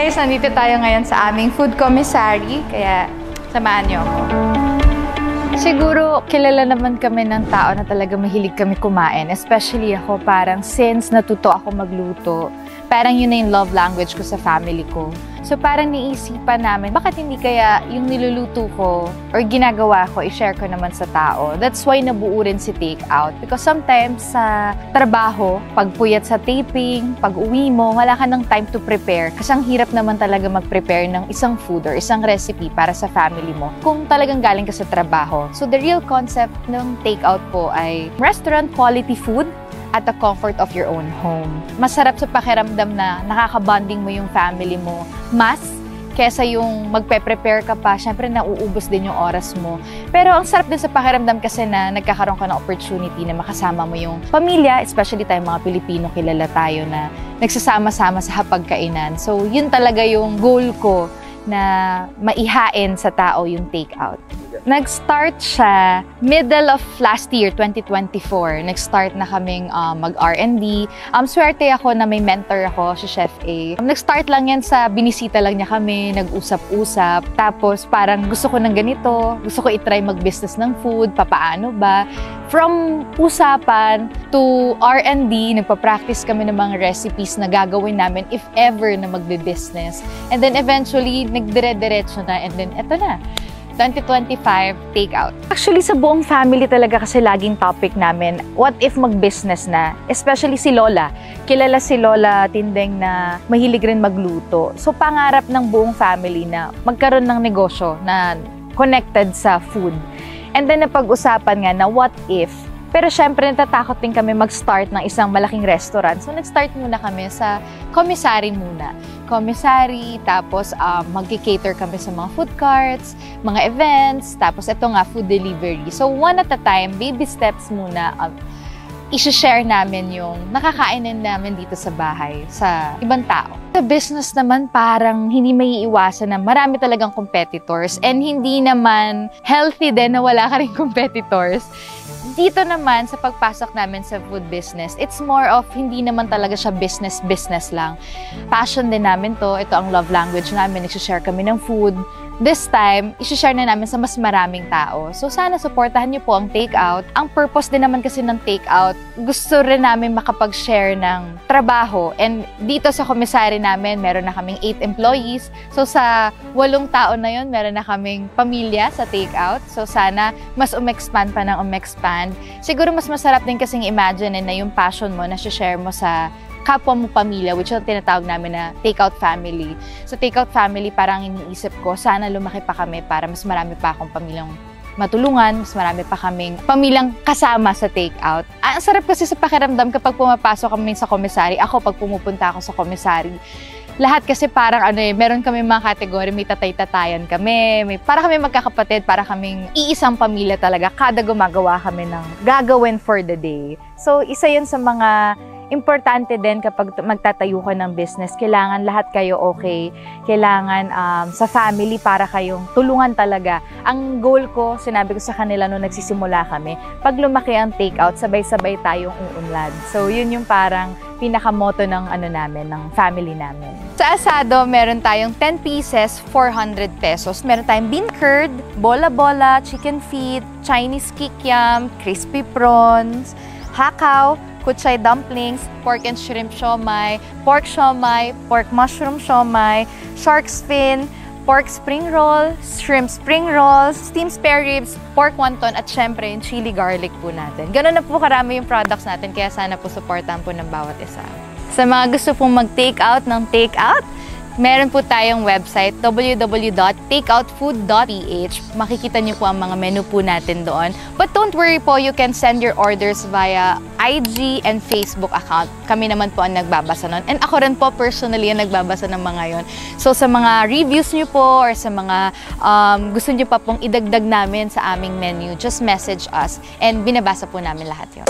guys! Nandito tayo ngayon sa aming food commissary, kaya samahan niyo ako. Siguro, kilala naman kami ng tao na talaga mahilig kami kumain. Especially ako, parang since natuto ako magluto, parang yun na yung love language ko sa family ko. So parang niisipan namin, bakit hindi kaya yung niluluto ko or ginagawa ko, i-share ko naman sa tao. That's why nabuo rin si Takeout. Because sometimes sa trabaho, pag puyat sa taping, pag uwi mo, wala ka ng time to prepare. Kasi ang hirap naman talaga mag-prepare ng isang food or isang recipe para sa family mo kung talagang galing ka sa trabaho. So the real concept ng Takeout po ay restaurant quality food at the comfort of your own home. Masarap sa pakiramdam na nakaka-bonding mo yung family mo, mas kesa yung magpe-prepare ka pa, syempre nauubos din yung oras mo. Pero ang sarap din sa pakiramdam kasi na nagkakaroon ka ng opportunity na makasama mo yung pamilya, especially tayong mga Pilipino, kilala tayo na nagsasama-sama sa hapagkainan. So yun talaga yung goal ko na maihain sa tao yung Takeout. Nag-start siya middle of last year, 2024. Nag-start na kaming mag-R&D. Swerte ako na may mentor ako, si Chef A. Nag-start lang yan sa binisita lang niya kami, nag-usap-usap. Tapos parang gusto ko ng ganito, gusto ko itry mag-business ng food, papaano ba? From usapan to R&D, nagpa-practice kami ng mga recipes na gagawin namin if ever na magbe-business. And then eventually, nagdire-diretso na and then eto na. 2025 Takeout. Actually, sa buong family talaga kasi laging topic namin, what if mag-business na? Especially si Lola. Kilala si Lola Tindeng na mahilig rin magluto. So, pangarap ng buong family na magkaroon ng negosyo na connected sa food. And then, napag-usapan nga na what if? Pero syempre, natatakot din kami mag-start ng isang malaking restaurant. So, nag-start muna kami sa commissary muna. Commissary, tapos mag-cater kami sa mga food carts, mga events, tapos ito nga, food delivery. So, one at a time, baby steps muna, i-share namin yung nakakainin namin dito sa bahay, sa ibang tao. Sa business naman, parang hindi may iiwasan na marami talagang competitors and hindi naman healthy din na wala ka rin competitors. Dito naman, sa pagpasok namin sa food business, it's more of hindi naman talaga siya business lang. Passion din namin to. Ito ang love language namin. Nagsishare kami ng food. This time, isi-share na namin sa mas maraming tao. So, sana supportahan niyo po ang Takeout. Ang purpose din naman kasi ng Takeout, gusto rin namin makapag-share ng trabaho. And dito sa commissary namin, meron na kaming 8 employees. So, sa 8 tao na yun, meron na kaming pamilya sa Takeout. So, sana mas umexpand pa ng umexpand. Siguro mas masarap din kasing imagine na yung passion mo na share mo sa kapwa mo pamilya, which yung tinatawag namin na Takeout family. So, Takeout family, parang iniisip ko, sana lumaki pa kami para mas marami pa akong pamilyang matulungan, mas marami pa kaming pamilyang kasama sa Takeout. Ang sarap kasi sa pakiramdam kapag pumapasok kami sa commissary, ako pag pumupunta ako sa commissary, lahat kasi parang meron kami mga kategory, may tatay-tatayan kami, para kami magkakapatid, para kaming iisang pamilya talaga, kada gumagawa kami ng gagawin for the day. So, isa yun sa mga importante din kapag magtatayo ka ng business, kailangan lahat kayo okay. Kailangan sa family para kayong tulungan talaga. Ang goal ko, sinabi ko sa kanila nung nagsisimula kami, pag lumaki ang Takeout, sabay-sabay tayong uunlad. So, yun yung parang pinakamoto ng namin, ng family namin. Sa asado, meron tayong 10 pieces, 400 pesos. Meron tayong bean curd, bola-bola, chicken feet, Chinese kikiam, crispy prawns, hakaw, kuchay dumplings, pork and shrimp siomai, pork mushroom siomai, shark's fin, pork spring roll, shrimp spring rolls, steamed spare ribs, pork wonton, at syempre yung chili garlic po natin. Ganun na po karami yung products natin, kaya sana po supportan po ng bawat isa. Sa mga gusto pong mag-takeout ng Takeout, meron po tayong website, www.takeoutfood.ph. Makikita niyo po ang mga menu po natin doon. But don't worry po, you can send your orders via IG and Facebook account. Kami naman po ang nagbabasa nun. And ako rin po personally ang nagbabasa ng mga yon. So sa mga reviews niyo po or sa mga gusto niyo pa pong idagdag namin sa aming menu, just message us and binabasa po namin lahat yon.